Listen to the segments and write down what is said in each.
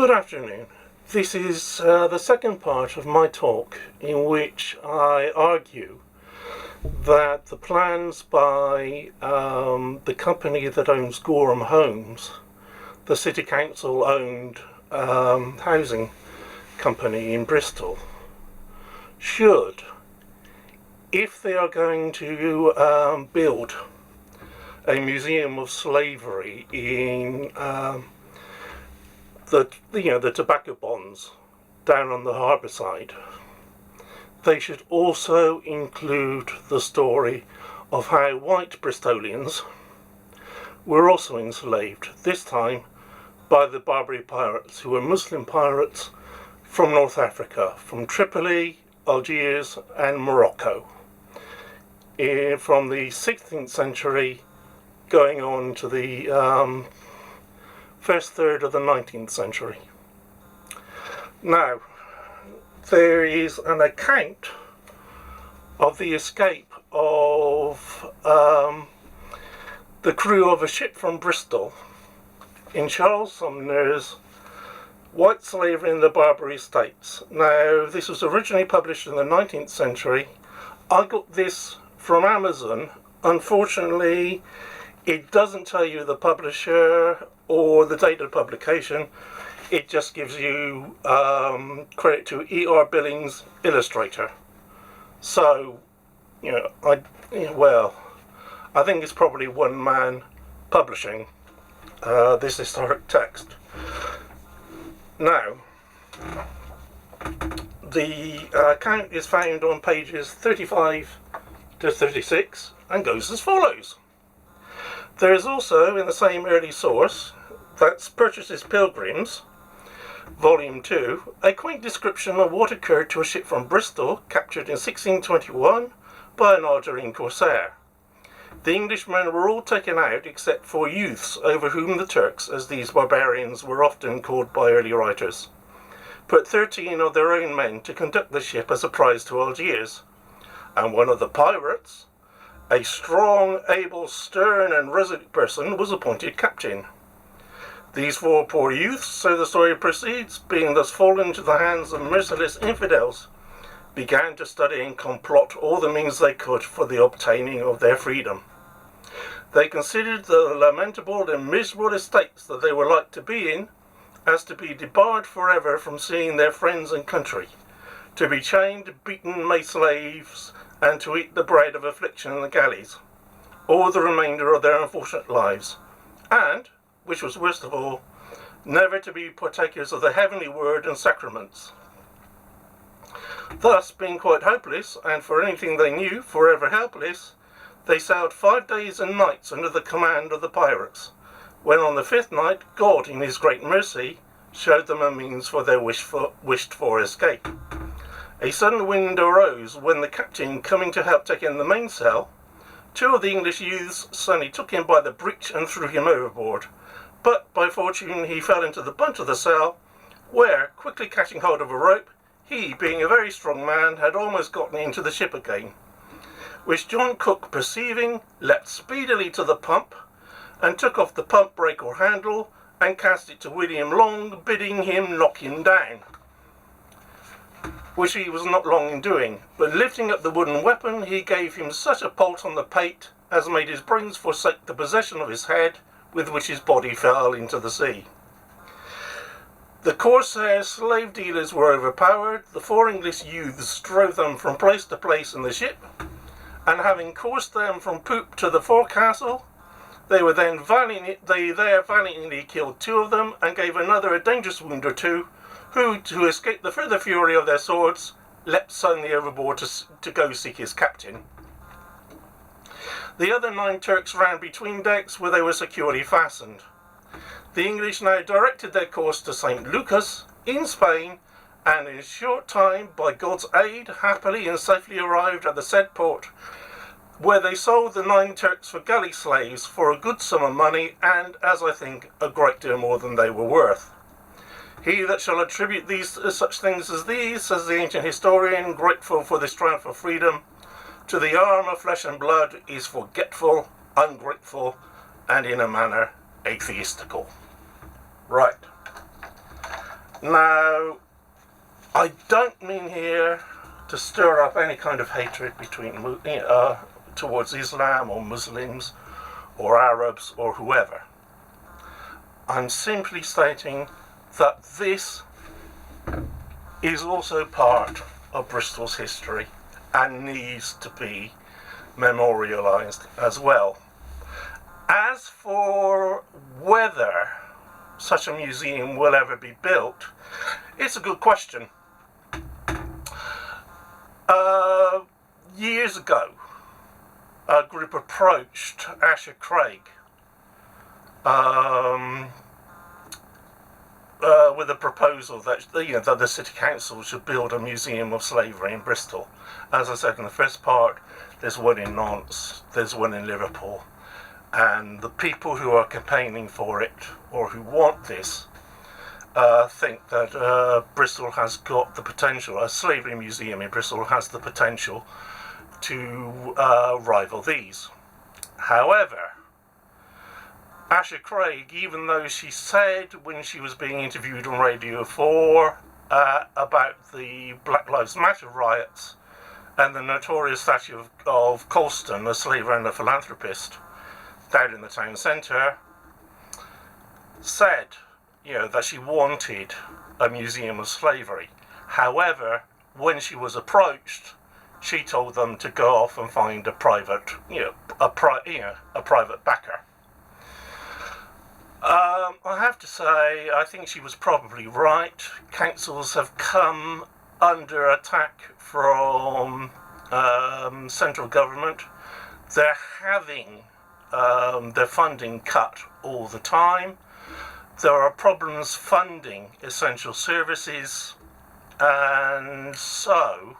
Good afternoon. This is the second part of my talk in which I argue that the plans by the company that owns Gorham Homes, the City Council owned housing company in Bristol, should, if they are going to build a museum of slavery in the tobacco bonds down on the harbour side, they should also include the story of how white Bristolians were also enslaved, this time by the Barbary pirates, who were Muslim pirates from North Africa, from Tripoli, Algiers and Morocco, from the 16th century going on to the first third of the 19th century. Now, there is an account of the escape of the crew of a ship from Bristol in Charles Sumner's White Slavery in the Barbary States. Now, this was originally published in the 19th century. I got this from Amazon. Unfortunately, it doesn't tell you the publisher or the date of publication. It just gives you credit to E.R. Billings, illustrator. So, I think it's probably one man publishing this historic text. Now, the account is found on pages 35 to 36 and goes as follows. There is also, in the same early source, that's Purchas's Pilgrims, Volume 2, a quaint description of what occurred to a ship from Bristol, captured in 1621 by an Algerine corsair. The Englishmen were all taken out except 4 youths, over whom the Turks, as these barbarians were often called by early writers, put 13 of their own men to conduct the ship as a prize to Algiers, and one of the pirates, a strong, able, stern and resolute person, was appointed captain. These 4 poor youths, so the story proceeds, being thus fallen into the hands of merciless infidels, began to study and complot all the means they could for the obtaining of their freedom. They considered the lamentable and miserable estates that they were like to be in as to be debarred forever from seeing their friends and country, to be chained, beaten, made slaves, and to eat the bread of affliction in the galleys, all the remainder of their unfortunate lives, and, which was worst of all, never to be partakers of the heavenly word and sacraments. Thus, being quite hopeless, and for anything they knew, forever helpless, they sailed 5 days and nights under the command of the pirates, when on the 5th night, God, in his great mercy, showed them a means for their wished for escape. A sudden wind arose when the captain, coming to help take in the mainsail, 2 of the English youths suddenly took him by the breech and threw him overboard. But by fortune he fell into the bunt of the sail, where, quickly catching hold of a rope, he, being a very strong man, had almost gotten into the ship again, which John Cook, perceiving, leapt speedily to the pump, and took off the pump brake or handle, and cast it to William Long, bidding him knock him down, which he was not long in doing, but lifting up the wooden weapon, he gave him such a bolt on the pate as made his brains forsake the possession of his head, with which his body fell into the sea. The corsair slave dealers were overpowered. The 4 English youths drove them from place to place in the ship, and having coursed them from poop to the forecastle, they there valiantly killed 2 of them, and gave another a dangerous wound or 2, who, to escape the further fury of their swords, leapt suddenly overboard to go seek his captain. The other 9 Turks ran between decks, where they were securely fastened. The English now directed their course to St. Lucas, in Spain, and in a short time, by God's aid, happily and safely arrived at the said port, where they sold the 9 Turks for galley slaves for a good sum of money, and, as I think, a great deal more than they were worth. He that shall attribute such things as these, says the ancient historian, grateful for this triumph of freedom, to the arm of flesh and blood, is forgetful, ungrateful, and in a manner atheistical. Right. Now, I don't mean here to stir up any kind of hatred between towards Islam or Muslims or Arabs or whoever. I'm simply stating that this is also part of Bristol's history and needs to be memorialised as well. As for whether such a museum will ever be built, it's a good question. Years ago, a group approached Asher Craig with a proposal that that the City Council should build a museum of slavery in Bristol. As I said in the first part, there's one in Nantes, there's one in Liverpool, and the people who are campaigning for it or who want this think that Bristol has got the potential, a slavery museum in Bristol has the potential to rival these. However, Asher Craig, even though she said when she was being interviewed on Radio 4 about the Black Lives Matter riots and the notorious statue of Colston, a slaver and a philanthropist, down in the town centre, said that she wanted a museum of slavery. However, when she was approached, she told them to go off and find a private backer. I have to say, I think she was probably right. Councils have come under attack from central government. They're having their funding cut all the time. There are problems funding essential services, and so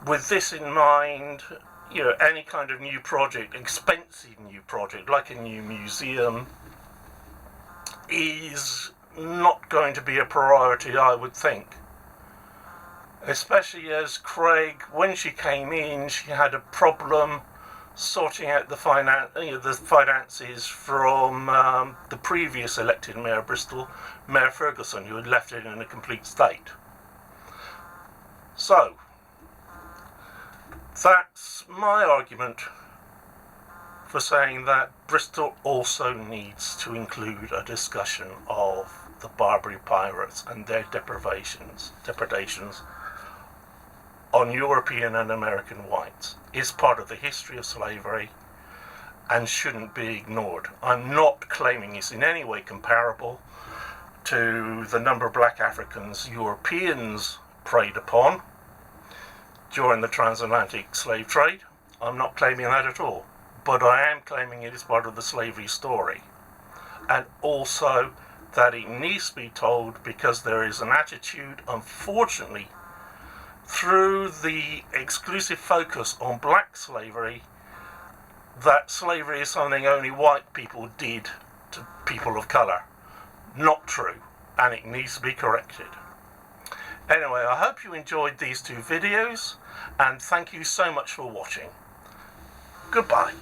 with this in mind, any kind of new project, expensive new project like a new museum, is not going to be a priority, I would think. Especially as Craig, when she came in, she had a problem sorting out the finances from the previous elected Mayor of Bristol, Mayor Ferguson, who had left it in a complete state. So, that's my argument for saying that Bristol also needs to include a discussion of the Barbary pirates and their depredations on European and American whites. Is part of the history of slavery and shouldn't be ignored. I'm not claiming it's in any way comparable to the number of black Africans Europeans preyed upon during the transatlantic slave trade. I'm not claiming that at all, but I am claiming it is part of the slavery story, and also that it needs to be told because there is an attitude, unfortunately, through the exclusive focus on black slavery, that slavery is something only white people did to people of colour. Not true, and it needs to be corrected. Anyway, I hope you enjoyed these two videos, and thank you so much for watching. Goodbye.